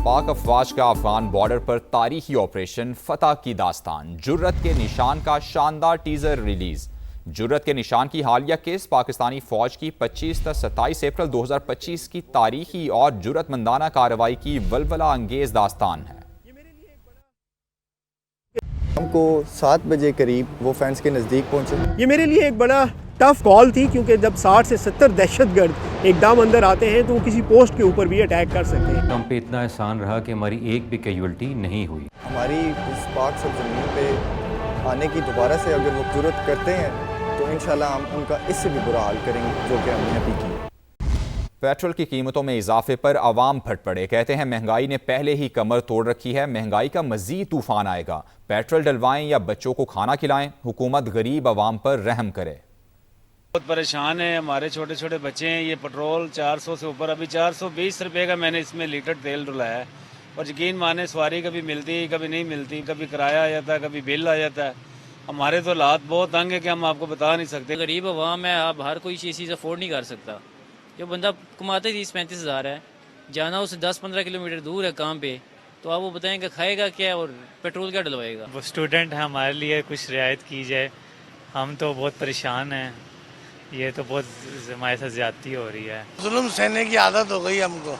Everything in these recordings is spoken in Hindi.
पाक अफवाज का अफगान बॉर्डर पर तारीखी ऑपरेशन फतह की दास्तान। जुर्रत के निशान का शानदार टीजर रिलीज। जुर्रत के निशान की हालिया केस पाकिस्तानी फौज की 25 से 27 अप्रैल 2025 की तारीखी और जुर्रतमंदाना कार्रवाई की वलवला अंगेज दास्तान है। हमको 7 बजे करीब वो फेंस के नज़दीक पहुंचे। ये मेरे लिए एक बड़ा टफ कॉल थी, क्योंकि जब 60 से 70 दहशतगर्द एकदम अंदर आते हैं तो वो किसी पोस्ट के ऊपर भी अटैक कर सकते हैं। हम पे इतना एहसान रहा कि हमारी एक भी कैजुअल्टी नहीं हुई। हमारी इस पाक सरजमीन पे आने की दोबारा से अगर वो जरूरत करते हैं तो इंशाल्लाह हम उनका इससे भी बुरा हाल करेंगे जो कि हमने अभी किया। पेट्रोल की कीमतों में इजाफे पर अवाम फट पड़े। कहते हैं महंगाई ने पहले ही कमर तोड़ रखी है, महंगाई का मजीद तूफान आएगा। पेट्रोल डलवाएं या बच्चों को खाना खिलाएं, हुकूमत गरीब अवाम पर रहम करे। बहुत परेशान है, हमारे छोटे छोटे बच्चे हैं। ये पेट्रोल 400 से ऊपर, अभी 420 रुपये का मैंने इसमें लीटर तेल डुलाया है। और यकीन माने सवारी कभी मिलती कभी नहीं मिलती, कभी किराया आ जाता है, कभी बिल आ जाता है। हमारे तो हालात बहुत तंग है कि हम आपको बता नहीं सकते। गरीब अवाम है, आप हर कोई चीज़ अफोर्ड नहीं कर सकता। जो बंदा कमाते 30-35 हज़ार है, जाना उसे 10-15 किलोमीटर दूर है काम पे, तो आप वो बताएंगे खाएगा क्या और पेट्रोल क्या डलवाएगा। वो स्टूडेंट है, हमारे लिए कुछ रियायत की जाए। हम तो बहुत परेशान हैं, ये तो बहुत हमारे साथ ज्यादती हो रही है। जुल्म सहने की आदत हो गई हमको।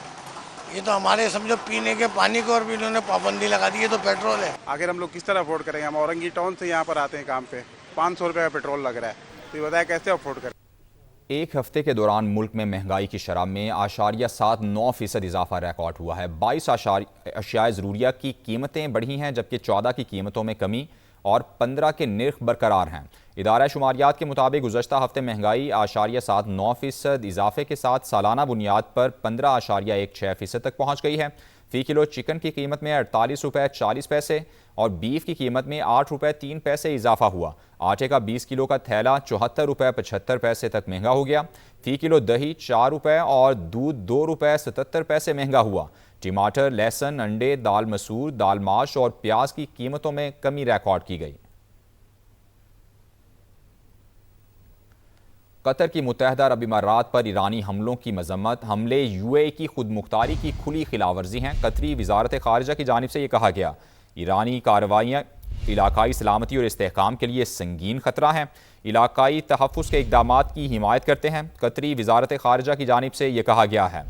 ये तो हमारे समझो पीने के पानी को और भी इन्होंने पाबंदी लगा दी है। तो पेट्रोल है, आखिर हम लोग किस तरह अफोर्ड करेंगे? हम औरंगी टाउन से यहाँ पर आते हैं काम पे, 500 रुपये का पेट्रोल लग रहा है, तो ये बताया कैसे अफोर्ड करें? एक हफ्ते के दौरान मुल्क में महंगाई की शरह में 0.79% इजाफा रिकॉर्ड हुआ है। 22 अशियाए ज़रूरिया की कीमतें बढ़ी हैं, जबकि 14 की कीमतों में कमी और 15 के निर्ख बरकरार हैं। इदारा शुमारियात के मुताबिक गुज़श्ता हफ्ते महंगाई 0.79% इजाफे के साथ सालाना बुनियाद पर 15.16% तक पहुँच गई है। फ़ी किलो चिकन की कीमत में 48 रुपये 40 पैसे और बीफ की कीमत में 8 रुपये 3 पैसे इजाफा हुआ। आटे का 20 किलो का थैला 74 रुपये 75 पैसे तक महंगा हो गया। फ़ी किलो दही 4 रुपये और दूध 2 रुपये 77 पैसे महंगा हुआ। टमाटर, लहसुन, अंडे, दाल मसूर, दाल माश और प्याज की कीमतों में कमी रिकॉर्ड की गई। कतर की मुत्तहदा अरब इमारात पर ईरानी हमलों की मजम्मत। हमले यूएई की खुद मुख्तारी की खुली खिलाफवर्जी हैं। कतरी वजारत खारिजा की जानिब से यह कहा गया, ईरानी कार्रवाइयाँ इलाकाई सलामती और इस्तेहकाम के लिए संगीन खतरा है, इलाकाई तहफ़्फ़ुज़ के इक़दामात की हिमायत करते हैं। कतरी वजारत खारिजा की जानिब से यह कहा गया है,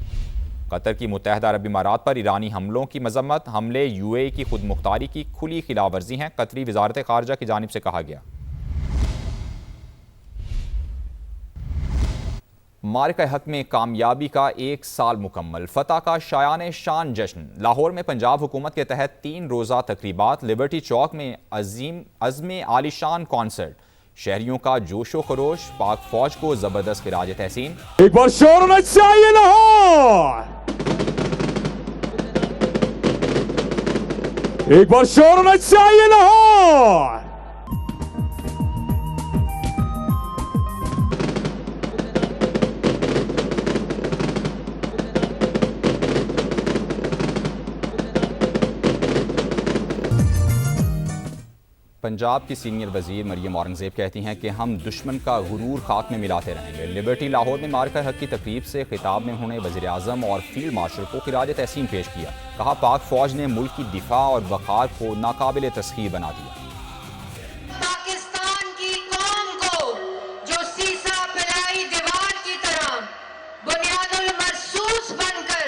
कतर की मुत्तहदा अरब इमारात पर ईरानी हमलों की मजम्मत। हमले यूएई की खुद मुख्तारी की खुली खिलाफवर्जी हैं, कतरी वजारत खारिजा की जानिब से कहा गया। मारिका हक में कामयाबी का 1 साल मुकम्मल। फतह का शायान शान जश्न। लाहौर में पंजाब हुकूमत के तहत 3 रोज़ा तकरीबात। लिबर्टी चौक में अज़्म आलिशान कॉन्सर्ट। शहरियों का जोशो खरोश। पाक फौज को जबरदस्त खिराज तहसीन। एक बार शोर होना चाहिए लाहौर, एक बार शोर होना चाहिए लाहौर। पंजाब की सीनियर वजीर मरियम औरंगजेब कहती हैं कि हम दुश्मन का गुरूर खाक में मिलाते रहेंगे। लिबर्टी लाहौर में मारिका हक की तकरीब से खिताब में उन्होंने वज़ीर आज़म और फील्ड मार्शल को खिराज तहसीन पेश किया। कहा, पाक फौज ने मुल्क की दिफा और वक़ार को नाकाबिल तस्खीर बना दिया। पाकिस्तान की कौम को जो सीसा फैलाई दीवार की तरह बुनियादुल महसूस बनकर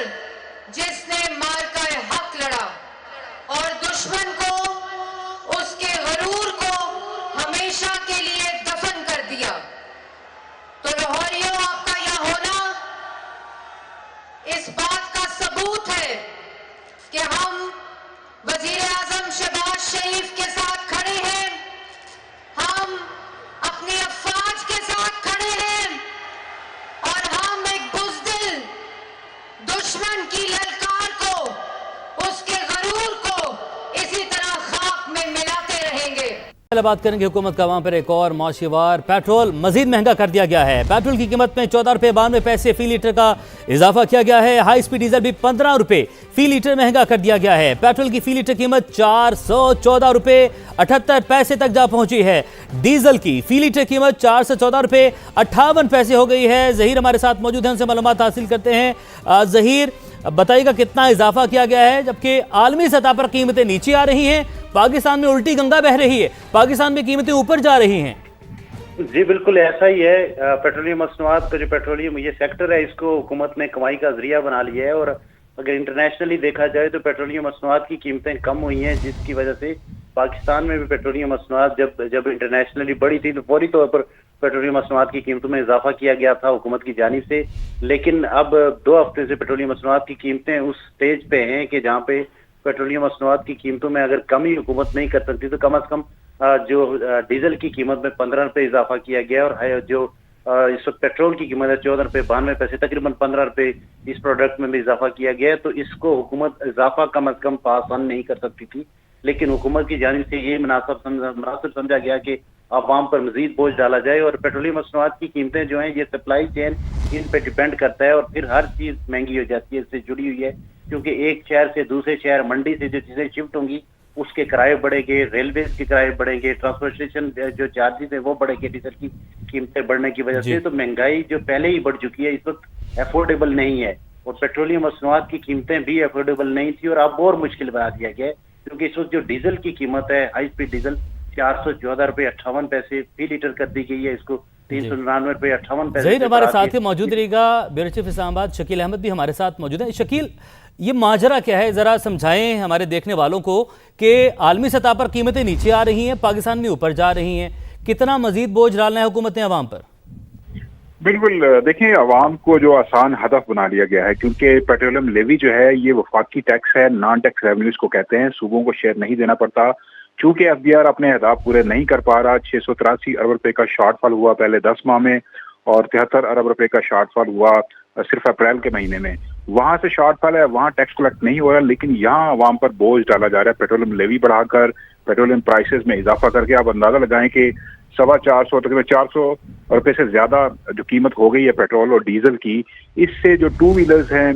जिसने मारिका हक लड़ा और दुश्मन को उसके गरूर को हमेशा के लिए दफन कर दिया, तो लाहौरियों आपका यहाँ होना इस बात का सबूत है कि हम वजीर आजम शहबाज शरीफ के साथ खड़े हैं, हम अपने अफवाज के साथ खड़े हैं और हम एक बुज़दिल दुश्मन की ललकार को, उसके गरूर को इसी तरह खाक में मिलाते रहेंगे। बात करेंगे हुकूमत का वहाँ पर एक और माशीवार। पेट्रोल मजीद महंगा कर दिया गया है। पेट्रोल की कीमत में 14 रुपये 92 पैसे फी लीटर का इजाफा किया गया है। हाई स्पीड डीजल भी 15 रुपये फी लीटर महंगा कर दिया गया है। पेट्रोल की फी लीटर कीमत 414 रुपये 78 पैसे तक जा पहुंची है। डीजल की फी लीटर कीमत 414 रुपये 58 पैसे हो गई है। जहीर हमारे साथ मौजूद हैं, उनसे मालूमात हासिल करते हैं। जहीर, अब बताइएगा कितना इजाफा किया गया है, जबकि आलमी सतह पर कीमतें नीचे आ रही हैं, पाकिस्तान में उल्टी गंगा बह रही है, पाकिस्तान में कीमतें ऊपर जा रही हैं। जी बिल्कुल ऐसा ही है। पेट्रोलियम मसनूआत का जो पेट्रोलियम ये सेक्टर है, इसको हुकूमत ने कमाई का जरिया बना लिया है। और अगर इंटरनेशनली देखा जाए तो पेट्रोलियम मसनूआत की कीमतें कम हुई हैं, जिसकी वजह से पाकिस्तान में भी पेट्रोलियम मसनूआत जब इंटरनेशनली बढ़ी थी तो फौरी तौर पर पेट्रोलियम मसनूआत की कीमतों में इजाफा किया गया था हुकूमत की जानिब से। लेकिन अब 2 हफ्ते से पेट्रोलियम मसनूआत की कीमतें उस स्टेज पे हैं कि जहाँ पे पेट्रोलियम मसनूआत की कीमतों में अगर कमी हुकूमत नहीं कर सकती तो कम से कम जो डीजल की कीमत में 15 रुपए इजाफा किया गया। और जो इस वक्त पेट्रोल की कीमत है 14 रुपए 92 पैसे, तकरीबन 15 रुपए इस प्रोडक्ट में भी इजाफा किया गया है। तो इसको हुकूमत इजाफा कम से कम पास ऑन नहीं कर सकती थी, लेकिन हुकूमत की जानिब से ये मुनासिब समझा गया कि आवाम पर मजीद बोझ डाला जाए। और पेट्रोलियम मसनूआत की कीमतें जो हैं ये सप्लाई चेन इन पे डिपेंड करता है, और फिर हर चीज महंगी हो जाती है, इससे जुड़ी हुई है। क्योंकि एक शहर से दूसरे शहर, मंडी से जो चीजें शिफ्ट होंगी उसके किराए बढ़ेंगे, रेलवे के किराए बढ़ेंगे, ट्रांसपोर्टेशन जो चार्जेस है वो बढ़ेंगे, डीजल की कीमतें बढ़ने की वजह से। तो महंगाई जो पहले ही बढ़ चुकी है, इस वक्त अफोर्डेबल नहीं है। और पेट्रोलियम मसनूआत की कीमतें भी अफोर्डेबल नहीं थी, और अब और मुश्किल बना दिया गया है। क्योंकि इस वक्त जो डीजल की कीमत है, हाई स्पीड डीजल 414 रुपए 58 पैसे फी लीटर कर दी गई है, इसको 399 रुपए 58 पैसे। ज़हीर हमारे साथ ही मौजूद रहेगा, ब्यूरो चीफ इस्लामाबाद शकील अहमद भी हमारे साथ मौजूद है। शकील, ये माजरा क्या है, जरा समझाएं हमारे देखने वालों को कि आलमी सतह पर कीमतें नीचे आ रही हैं, पाकिस्तान में ऊपर जा रही हैं, कितना मजीद बोझ डालना है हुकूमत ने अवाम पर? बिल्कुल, देखिए अवाम को जो आसान हदफ बना लिया गया है, क्योंकि पेट्रोलियम लेवी जो है ये वफाकी टैक्स है, नॉन टैक्स रेवेन्यूज को कहते हैं, सूबों को शेयर नहीं देना पड़ता। चूंकि FBR अपने अहदाफ पूरे नहीं कर पा रहा, 683 अरब रुपए का शॉर्टफॉल हुआ पहले 10 माह में, और 73 अरब रुपए का शॉर्टफॉल हुआ सिर्फ अप्रैल के महीने में। वहां से शॉर्टफॉल है, वहां टैक्स कलेक्ट नहीं हो रहा, लेकिन यहाँ अवाम पर बोझ डाला जा रहा है पेट्रोलियम लेवी बढ़ाकर, पेट्रोलियम प्राइसेस में इजाफा करके। आप अंदाजा लगाएं कि 450 तकरीबन 400 रुपए से ज्यादा जो कीमत हो गई है पेट्रोल और डीजल की। इससे जो 2 व्हीलर्स हैं,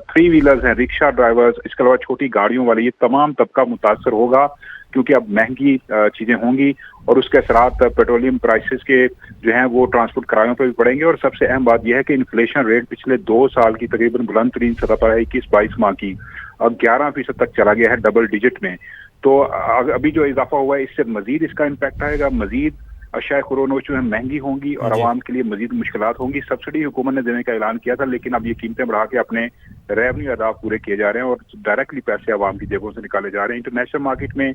3 व्हीलर्स हैं, रिक्शा ड्राइवर्स, इसके अलावा छोटी गाड़ियों वाले, ये तमाम तबका मुतासर होगा, क्योंकि अब महंगी चीजें होंगी और उसके असरात पेट्रोलियम प्राइसेस के जो हैं वो ट्रांसपोर्ट किरायों पर भी पड़ेंगे। और सबसे अहम बात यह है कि इन्फ्लेशन रेट पिछले 2 साल की तकरीबन बुलंद तरीन सतह पर है, 21-22 माह की, अब 11% तक चला गया है, डबल डिजिट में। तो अभी जो इजाफा हुआ है इससे मजीद इसका इम्पैक्ट आएगा, मजीद अशाए खुरोनोश जो है महंगी होंगी और आवाम के लिए मजीद मुश्किलात होंगी। सब्सिडी हुकूमत ने देने का ऐलान किया था, लेकिन अब ये कीमतें बढ़ा के अपने रेवेन्यू अहदाफ पूरे किए जा रहे हैं और डायरेक्टली पैसे आवाम की जेबों से निकाले जा रहे हैं। इंटरनेशनल मार्केट में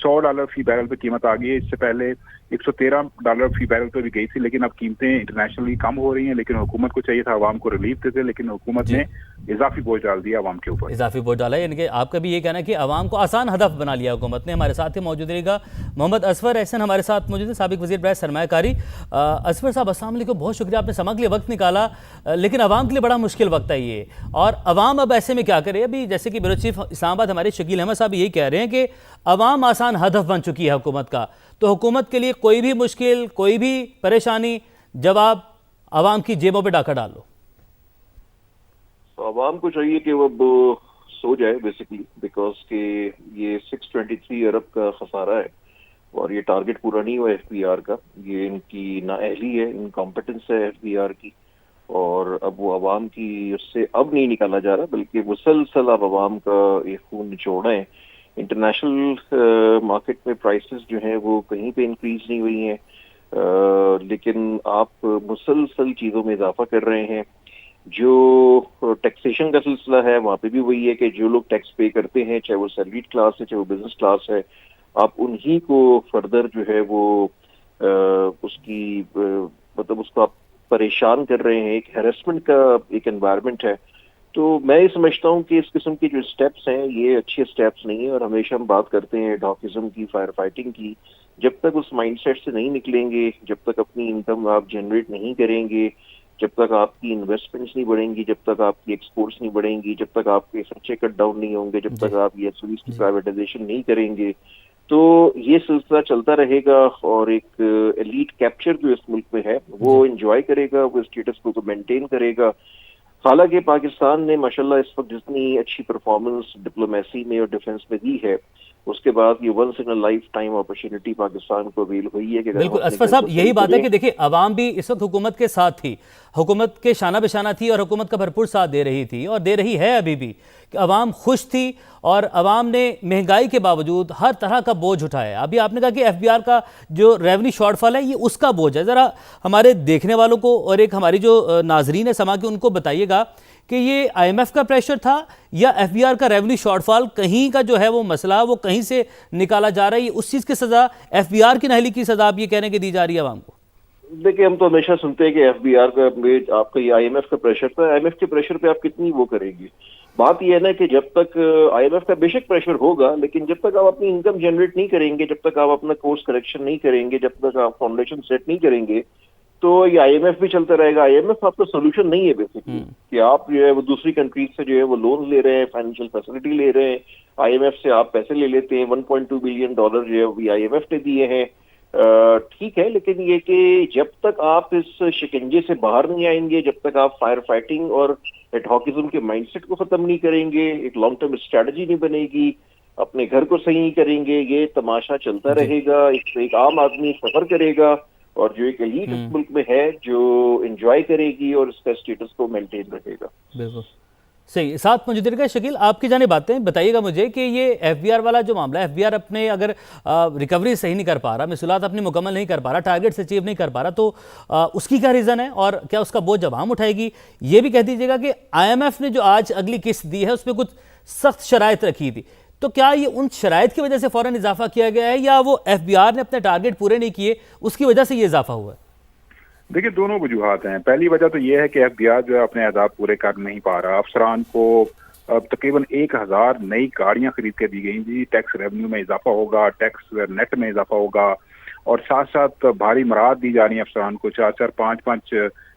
$100 फी बैरल पे कीमत आ गई है, इससे पहले $113 फी बैरल पे भी गई थी, लेकिन अब कीमतें इंटरनेशनली कम हो रही हैं। लेकिन हुकूमत को चाहिए था आवाम को रिलीफ देते, लेकिन हुकूमत ने इजाफी बोझ डाल दिया आवाम के ऊपर। इजाफी बोझ डाला है, यानी कि आपका भी ये कहना है कि आवाम को आसान हदफ बना लिया हुकूमत ने। हमारे साथ ही मौजूद रहेगा मोहम्मद असफर एहसन, हमारे साथ मौजूद है, साबिक वज़ीर बरए सरमायाकारी। असफर साहब अस्सलाम वालेकुम, बहुत शुक्रिया आपने समा के लिए वक्त निकाला, लेकिन आवाम के लिए बड़ा मुश्किल वक्त है ये, और आवाम अब ऐसे में क्या करे? अभी जैसे कि ब्यूरो चीफ इस्लामाबाद हमारे शकील अहमद साहब यही कह रहे हैं कि आवाम आसान हदफ बन चुकी है हुकूमत का, तो हुकूमत के लिए कोई भी मुश्किल, कोई भी परेशानी, जवाब आवाम की जेबों पे डाका डाल लो। तो आवाम को चाहिए कि वो सो जाए बेसिकली, बिकॉज के ये 623 अरब का खसारा है और ये टारगेट पूरा नहीं हुआ FBR का। ये इनकी नाअहली है, इनकॉम्पिटेंस है FBR की, और अब वो आवाम की उससे अब नहीं निकाला जा रहा, बल्कि मुसलसल अब आवाम का ये खून निचोड़ना है। इंटरनेशनल मार्केट में प्राइसेस जो हैं वो कहीं पे इंक्रीज नहीं हुई हैं, लेकिन आप मुसलसल चीज़ों में इजाफा कर रहे हैं। जो टैक्सेशन का सिलसिला है वहाँ पे भी वही है कि जो लोग टैक्स पे करते हैं, चाहे वो सैलरीड क्लास है, चाहे वो बिजनेस क्लास है, आप उन्हीं को फर्दर जो है वो उसकी मतलब उसको आप परेशान कर रहे हैं। एक हैरेसमेंट का एक एनवायरनमेंट है। तो मैं ये समझता हूँ कि इस किस्म के जो स्टेप्स हैं ये अच्छे स्टेप्स नहीं है, और हमेशा हम बात करते हैं डॉकिज्म की, फायर फाइटिंग की। जब तक उस माइंडसेट से नहीं निकलेंगे, जब तक अपनी इनकम आप जनरेट नहीं करेंगे, जब तक आपकी इन्वेस्टमेंट्स नहीं बढ़ेंगी, जब तक आपकी एक्सपोर्ट्स नहीं बढ़ेंगी, जब तक आपके खर्चे कट डाउन नहीं होंगे, जब तक आप ये सर्विस की प्राइवेटाइजेशन नहीं करेंगे, तो ये सिलसिला चलता रहेगा। और एक एलीट कैप्चर जो इस मुल्क में है वो एंजॉय करेगा, वो स्टेटस को मेंटेन करेगा। हालांकि पाकिस्तान ने माशाल्लाह इस वक्त जितनी अच्छी परफॉर्मेंस डिप्लोमेसी में और डिफेंस में दी है, उसके बाद ये once in a life time opportunity Pakistan को अवेल हुई है कि बिल्कुल असफर साहब, यही बात है कि देखिए अवाम भी इस वक्त हुकूमत के साथ थी, हुकूमत के शाना बेशाना थी और हुकूमत का भरपूर साथ दे रही थी और दे रही है अभी भी। कि अवाम खुश थी और अवाम ने महंगाई के बावजूद हर तरह का बोझ उठाया। अभी आपने कहा कि एफबीआर का जो रेवेन्यू शॉर्टफॉल है ये उसका बोझ है। ज़रा हमारे देखने वालों को और एक हमारी जो नाजरीन है समा के, उनको बताइएगा कि ये आईएमएफ का प्रेशर था या एफबीआर का रेवेन्यू शॉर्टफॉल कहीं का जो है वो मसला वो कहीं से निकाला जा रहा है, उस चीज़ की सज़ा एफबीआर की नाहली की सज़ा आप ये कहने की दी जा रही है अवाम को? देखिए, हम तो हमेशा सुनते हैं कि एफबीआर का आपका ये आईएमएफ का प्रेशर था। आईएमएफ के प्रेशर पे आप कितनी वो करेंगे? बात यह है ना कि जब तक आईएमएफ का बेशक प्रेशर होगा, लेकिन जब तक आप अपनी इनकम जनरेट नहीं करेंगे, जब तक आप अपना कोर्स करेक्शन नहीं करेंगे, जब तक आप फाउंडेशन सेट नहीं करेंगे, तो ये आईएमएफ भी चलता रहेगा। आईएमएफ आपका सोल्यूशन नहीं है बेसिकली कि आप जो है वो दूसरी कंट्रीज से जो है वो लोन ले रहे हैं, फाइनेंशियल फैसिलिटी ले रहे हैं, आईएमएफ से आप पैसे ले लेते हैं। $1.2 बिलियन जो है वो आईएमएफ ने दिए हैं, ठीक है, लेकिन ये कि जब तक आप इस शिकंजे से बाहर नहीं आएंगे, जब तक आप फायर फाइटिंग और एडहॉकिज्म के माइंडसेट को खत्म नहीं करेंगे, एक लॉन्ग टर्म स्ट्रेटजी नहीं बनेगी, अपने घर को सही नहीं करेंगे, ये तमाशा चलता रहेगा। एक आम आदमी सफर करेगा और जो एक एलीट इस मुल्क में है जो एंजॉय करेगी और इसका स्टेटस को मेंटेन रखेगा। बिल्कुल सही। साथ मौजूद रहिएगा शकील, आपकी जाने बातें बताइएगा मुझे कि ये एफबीआर वाला जो मामला है, एफबीआर अपने अगर रिकवरी सही नहीं कर पा रहा, महसूलात अपनी मुकम्मल नहीं कर पा रहा, टारगेट्स अचीव नहीं कर पा रहा, तो उसकी क्या रीज़न है और क्या उसका बोझ अवाम उठाएगी? ये भी कह दीजिएगा कि आईएमएफ ने जो आज अगली किस्त दी है उसमें कुछ सख्त शराइत रखी थी, तो क्या ये उन शराइत की वजह से फौरन इजाफा किया गया है या वो एफबीआर ने अपने टारगेट पूरे नहीं किए उसकी वजह से ये इजाफा हुआ है? देखिए, दोनों वजूहात हैं। पहली वजह तो ये है कि एफबीआर जो है अपने अहदाफ पूरे कर नहीं पा रहा। अफसरान को तकरीबन 1000 नई गाड़ियां खरीद के दी गई थी, टैक्स रेवेन्यू में इजाफा होगा, टैक्स नेट में इजाफा होगा और साथ साथ भारी मराद दी जा रही है अफसरान को, 4-4, 5-5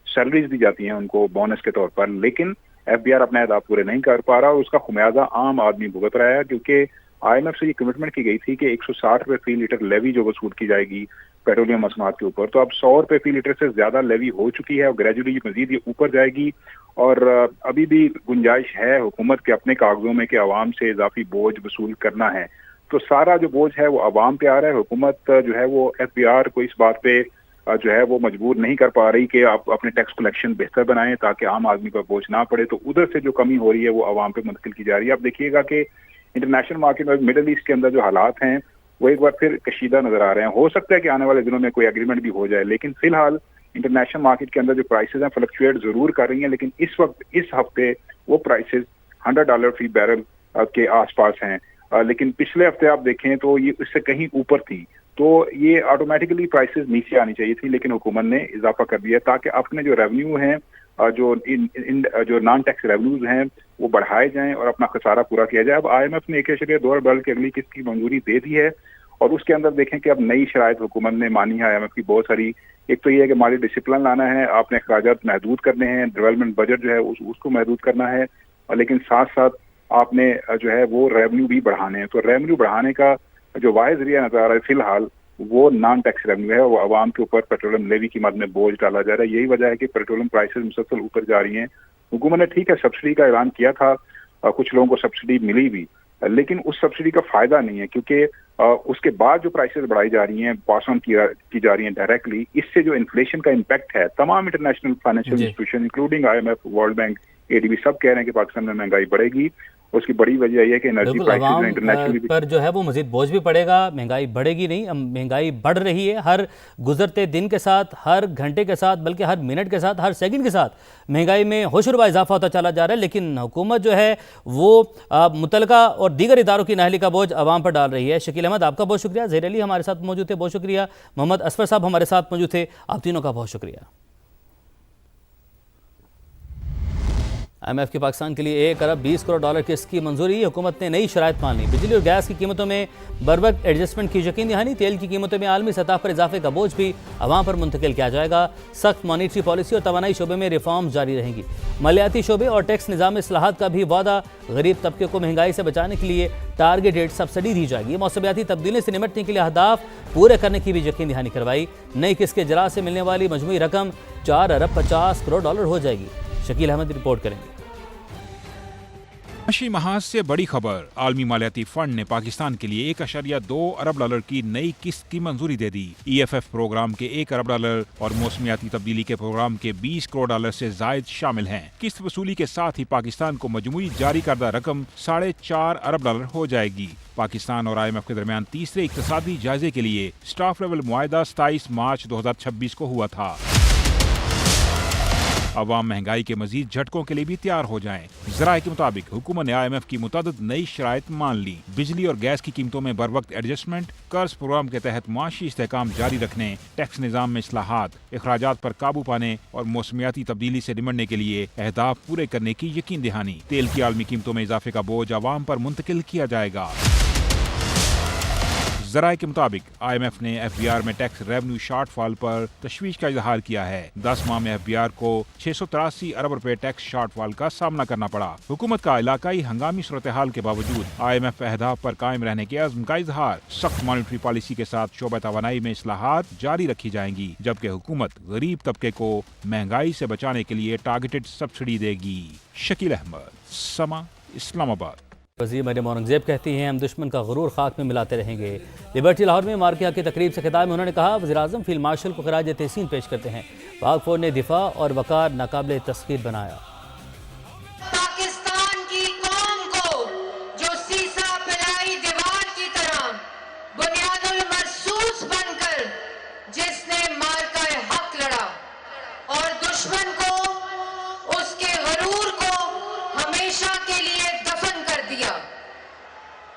सैलरीज दी जाती हैं उनको बोनस के तौर पर। लेकिन एफबीआर अपने अहदाफ पूरे नहीं कर पा रहा और उसका खुमियाजा आम आदमी भुगत रहा है, क्योंकि आईएमएफ से ये कमिटमेंट की गई थी कि 160 रुपये फी लीटर लेवी जो वसूल की जाएगी पेट्रोलियम मसनूआत के ऊपर, तो अब 100 रुपये फी लीटर से ज्यादा लेवी हो चुकी है और ग्रेजुअली मजीद ये ऊपर जाएगी। और अभी भी गुंजाइश है हुकूमत के अपने कागजों में कि आवाम से इजाफी बोझ वसूल करना है, तो सारा जो बोझ है वो आवाम पे आ रहा है। हुकूमत जो है वो एफबीआर को इस बात पे जो है वो मजबूर नहीं कर पा रही कि आप अपने टैक्स कलेक्शन बेहतर बनाएं ताकि आम आदमी पर बोझ ना पड़े, तो उधर से जो कमी हो रही है वो आवाम पे मुंतकिल की जा रही है। आप देखिएगा कि इंटरनेशनल मार्केट में मिडल ईस्ट के अंदर जो हालात हैं वो एक बार फिर कशीदा नजर आ रहे हैं। हो सकता है कि आने वाले दिनों में कोई एग्रीमेंट भी हो जाए, लेकिन फिलहाल इंटरनेशनल मार्केट के अंदर जो प्राइसेस हैं फ्लक्चुएट जरूर कर रही हैं, लेकिन इस वक्त इस हफ्ते वो प्राइसेस $100 फी बैरल के आसपास हैं। लेकिन पिछले हफ्ते आप देखें तो ये इससे कहीं ऊपर थी, तो ये ऑटोमेटिकली प्राइसेस नीचे आनी चाहिए थी, लेकिन हुकूमत ने इजाफा कर दिया ताकि अपने जो रेवेन्यू हैं जो नॉन टैक्स रेवेन्यूज हैं वो बढ़ाए जाएं और अपना खसारा पूरा किया जाए। अब आईएमएफ ने 1.2 अरब की अगली किस्त की मंजूरी दे दी है और उसके अंदर देखें कि अब नई शराइत हुकूमत ने मानी है आईएमएफ की बहुत सारी। एक तो ये है कि माली डिसिप्लिन लाना है, आपने अखराजात महदूद करने हैं, डेवलपमेंट बजट जो है उसको महदूद करना है, लेकिन साथ साथ आपने जो है वो रेवेन्यू भी बढ़ाने हैं। तो रेवेन्यू बढ़ाने का जो वाहिद जरिया नजर आ रहा है फिलहाल वो नॉन टैक्स रेवेन्यू है, वो आवाम के ऊपर पेट्रोलियम लेवी की मद में बोझ डाला जा रहा है। यही वजह है कि पेट्रोलियम प्राइसेस मुसलसल ऊपर जा रही हैं। हुकूमत ने ठीक है सब्सिडी का ऐलान किया था, कुछ लोगों को सब्सिडी मिली भी, लेकिन उस सब्सिडी का फायदा नहीं है क्योंकि उसके बाद जो प्राइसेस बढ़ाई जा रही हैं, पास ऑन की जा रही हैं डायरेक्टली, इससे जो इन्फ्लेशन का इम्पैक्ट है, तमाम international financial institution including IMF, world bank, ADB सब कह रहे हैं कि पाकिस्तान में महंगाई बढ़ेगी। उसकी बड़ी वजह यह है कि एनर्जी प्राइसेस इंटरनेशनली पर जो है वो मजीद बोझ भी पड़ेगा, महंगाई बढ़ेगी नहीं, महंगाई बढ़ रही है हर गुजरते दिन के साथ, हर घंटे के साथ, बल्कि हर मिनट के साथ, हर सेकंड के साथ महंगाई में होशरुबा इजाफा होता चला जा रहा है। लेकिन हुकूमत जो है वो मुतलका और दीगर इदारों की नाहली का बोझ आवाम पर डाल रही है। शकील अहमद आपका बहुत शुक्रिया, ज़हीर अली हमारे साथ मौजूद थे, बहुत शुक्रिया, मोहम्मद असफर साहब हमारे साथ मौजूद थे, आप तीनों का बहुत शुक्रिया। IMF की पाकिस्तान के लिए 1 अरब 20 करोड़ डॉलर की इसकी मंजूरी, हुकूमत ने नई शराइत मान ली। बिजली और गैस की कीमतों में बर वक्त एडजस्टमेंट की यकीन दहानी, तेल की कीमतों में आलमी सतह पर इजाफे का बोझ भी अवाम पर मुंतकिल किया जाएगा। सख्त मॉनिटरी पॉलिसी और तवानाई शोबे में रिफॉर्म जारी रहेंगी। मालियाती शोबे और टैक्स निज़ाम इस्लाहात का भी वादा, गरीब तबके को महंगाई से बचाने के लिए टारगेटेड सब्सिडी दी जाएगी। मौसमियाती तब्दीली से निपटने के लिए अहदाफ पूरे करने की भी यकीन दहानी करवाई। नई किस्त के जरा से मिलने वाली मजमूई रकम 4 अरब 50 करोड़ डॉलर हो जाएगी। शकील अहमद रिपोर्ट करेंगे। माशी महाज से बड़ी खबर, आलमी मालियाती फंड ने पाकिस्तान के लिए $1.2 अरब की नई किस्त की मंजूरी दे दी। EFF प्रोग्राम के $1 अरब और मौसमियाती तब्दीली के प्रोग्राम के $20 करोड़ से जायद शामिल हैं। किस्त वसूली के साथ ही पाकिस्तान को मजमूई जारी करदा रकम $4.5 अरब हो जाएगी। पाकिस्तान और IMF के दरमियान तीसरे इक्तिसादी जायजे के लिए स्टाफ लेवल मुआहदा 27 मार्च 2026 को हुआ था। अवाम महंगाई के मजीद झटकों के लिए भी तैयार हो जाएं। ज़राए के मुताबिक हुकूमत ने IMF की मुतअद्दिद नई शराइत मान ली। बिजली और गैस की कीमतों में बर वक्त एडजस्टमेंट, कर्ज प्रोग्राम के तहत माशी इस्तेहकाम जारी रखने, टैक्स निज़ाम में इस्लाहात, अखराजात पर काबू पाने और मौसमियाती तब्दीली से निमटने के लिए अहदाफ पूरे करने की यकीन दहानी। तेल की आलमी कीमतों में इजाफे का बोझ अवाम पर मुंतकिल किया जाएगा। ज़राए के मुताबिक IMF ने FBR में टैक्स रेवेन्यू शॉर्टफॉल पर तशवीश का इजहार किया है। 10 माह में FBR को 683 अरब रुपए टैक्स शॉर्टफॉल का सामना करना पड़ा। हुकूमत का इलाकाई हंगामी सूरत हाल के बावजूद IMF अहदाफ पर कायम रहने के अज़्म का इजहार। सख्त मॉनिटरी पॉलिसी के साथ शोबा तवानाई में इस्लाहात जारी रखी जाएंगी, जबकि हुकूमत गरीब तबके को महंगाई से बचाने के लिए टारगेटेड सब्सिडी देगी। शकील अहमद, समा, इस्लामाबाद। वज़ीर मरियम औरंगज़ेब कहती हैं हम दुश्मन का गुरूर खाक में मिलाते रहेंगे। लिबर्टी लाहौर में मार्के की तकरीब से खिताब में उन्होंने कहा वज़ीर आज़म फील्ड मार्शल को खराज तहसीन पेश करते हैं। पाक फौज ने दिफा और वकार नाकाबिले तस्खीर बनाया। पाकिस्तान की कौम को जो सीसा पिलाई दीवार की तरह बुनियादुल मरसूस बनकर जिसने मार्का हक लड़ा और दुश्मन को उसके गरूर को हमेशा के लिए दफन कर दिया,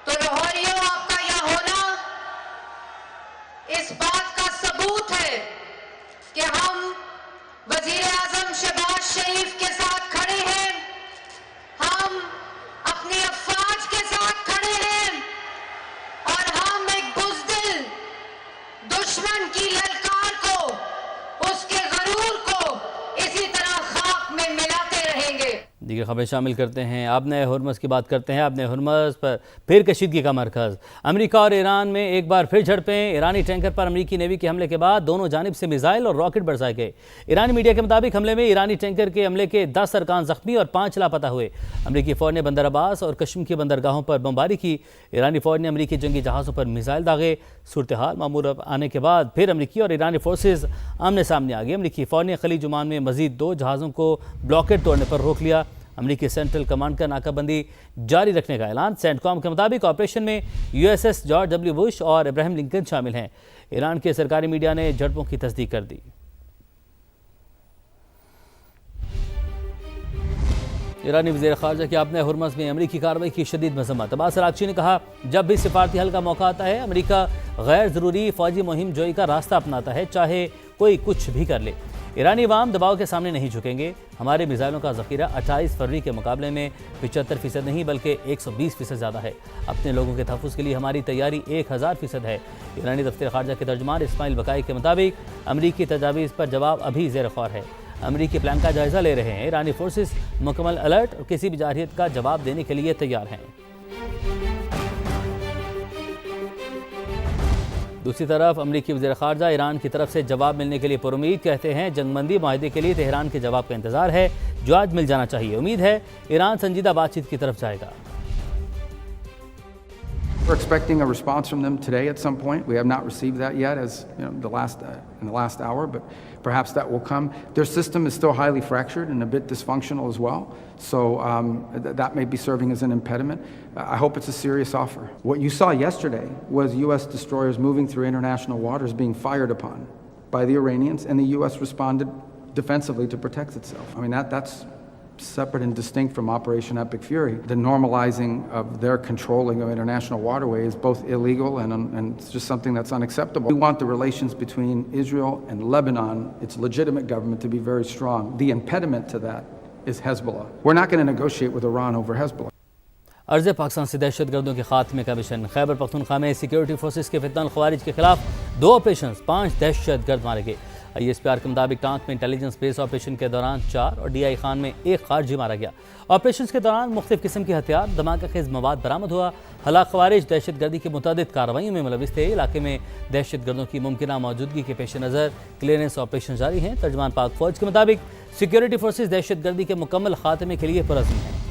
तो लाहौरियों आपका यहाँ होना इस बात का सबूत है कि हम वजीर आजम शहबाज शरीफ के साथ खड़े हैं, हम अपनी अफवाज के साथ खड़े हैं और हम एक बुज़दिल दुश्मन की ललकार को, उसके गरूर को इसी तरह खाक में मिलाते रहेंगे। दीगर खबरें शामिल करते हैं। आपने हुर्मस की बात करते हैं। आपने हुर्मस पर फिर कशीदगी का मरकज़। अमेरिका और ईरान में एक बार फिर झड़पें। ईरानी टैंकर पर अमेरिकी नेवी के हमले के बाद दोनों जानिब से मिसाइल और रॉकेट बरसाए गए। ईरानी मीडिया के मुताबिक हमले में ईरानी टैंकर के हमले के 10 अरकान जख्मी और 5 लापता हुए। अमेरिकी फ़ौज ने बंदर अब्बास और कश्मीर की बंदरगाहों पर बमबारी की। ईरानी फ़ौज ने अमेरिकी जंगी जहाज़ों पर मिसाइल दागे। सूरत हाल मामूल आने के बाद फिर अमेरिकी और ईरानी फोर्सेज आमने सामने आ गए। अमेरिकी फ़ौज ने खलीज ओमान में मजीद 2 जहाज़ों को ब्लॉकेट तोड़ने पर रोक लिया। अमेरिकी सेंट्रल कमांड का नाकाबंदी जारी रखने का ऐलान। सेंटकॉम के मुताबिक ऑपरेशन में USS जॉर्ज W. बुश और इब्राहिम लिंकन शामिल हैं। ईरान के सरकारी मीडिया ने झड़पों की तस्दीक कर दी। ईरानी वज़ीर ख़ारजा की आपने हुर्मस में अमेरिकी कार्रवाई की शदीद मज़म्मत। अब्बास अराग़ची ने कहा जब भी सिफारती हल का मौका आता है अमेरिका गैर ज़रूरी फ़ौजी मुहिम जोई का रास्ता अपनाता है, चाहे कोई कुछ भी कर ले। ईरानी अवाम दबाव के सामने नहीं झुकेंगे। हमारे मिसाइलों का ज़ख़ीरा 28 फरवरी के मुकाबले में 75% नहीं बल्कि 120% ज़्यादा है। अपने लोगों के तहफ़्फ़ुज़ के लिए हमारी तैयारी 1000% है। ईरानी दफ्तर ख़ारजा के तर्जुमान इस्माइल बकाई के मुताबिक अमरीकी तजावीज़ पर जवाब अभी ज़ेर ख़ौर है। अमरीकी प्लान का जायज़ा ले रहे हैं। ईरानी फोर्सेस मुकम्मल अलर्ट और किसी भी जारहियत का जवाब देने के लिए तैयार हैं। दूसरी तरफ अमरीकी वज़ीर ख़ारजा ईरान की तरफ से जवाब मिलने के लिए पुरुमीद कहते हैं जंगबंदी माहिदे के लिए तेहरान के जवाब का इंतज़ार है जो आज मिल जाना चाहिए। उम्मीद है ईरान संजीदा बातचीत की तरफ जाएगा। We're expecting a response from them today at some point. We have not received that yet, as you know, in the last hour, but perhaps that will come. Their system is still highly fractured and a bit dysfunctional as well, so that may be serving as an impediment. I hope it's a serious offer. What you saw yesterday was U.S. destroyers moving through international waters being fired upon by the Iranians, and the U.S. responded defensively to protect itself. I mean, that's separate and distinct from Operation Epic Fury. The normalizing of their controlling of international waterways is both illegal and it's just something that's unacceptable. We want the relations between Israel and Lebanon, its legitimate government, to be very strong. The impediment to that is Hezbollah. We're not going to negotiate with Iran over Hezbollah. अर्ज़ पाकिस्तान से दहशतगर्दों के खात्मे का मिशन। खैबर पख्तूनख्वा में सिक्योरिटी फोर्सेस के फितनल ख़वारिज के खिलाफ 2 ऑपरेशन, 5 दहशतगर्द मारे गए। ISPR के मुताबिक टांक में इंटेलिजेंस बेस ऑपरेशन के दौरान 4 और DI खान में 1 खारजी मारा गया। ऑपरेशन के दौरान मुख्तलिफ किस्म के हथियार, धमाका खेज मवाद बरामद हुआ। हलाक ख़वारिज दहशतगर्दी की मुतअद्दिद कार्रवाइयों में मुलविस थे। इलाके में दहशतगर्दों की मुमकिना मौजूदगी के पेश नज़र क्लियरेंस ऑपरेशन जारी हैं। तर्जुमान पाक फ़ौज के मुताबिक सिक्योरिटी फोर्सेज दहशतगर्दी के मुकम्मल खात्मे के लिए पुरअज़्म हैं।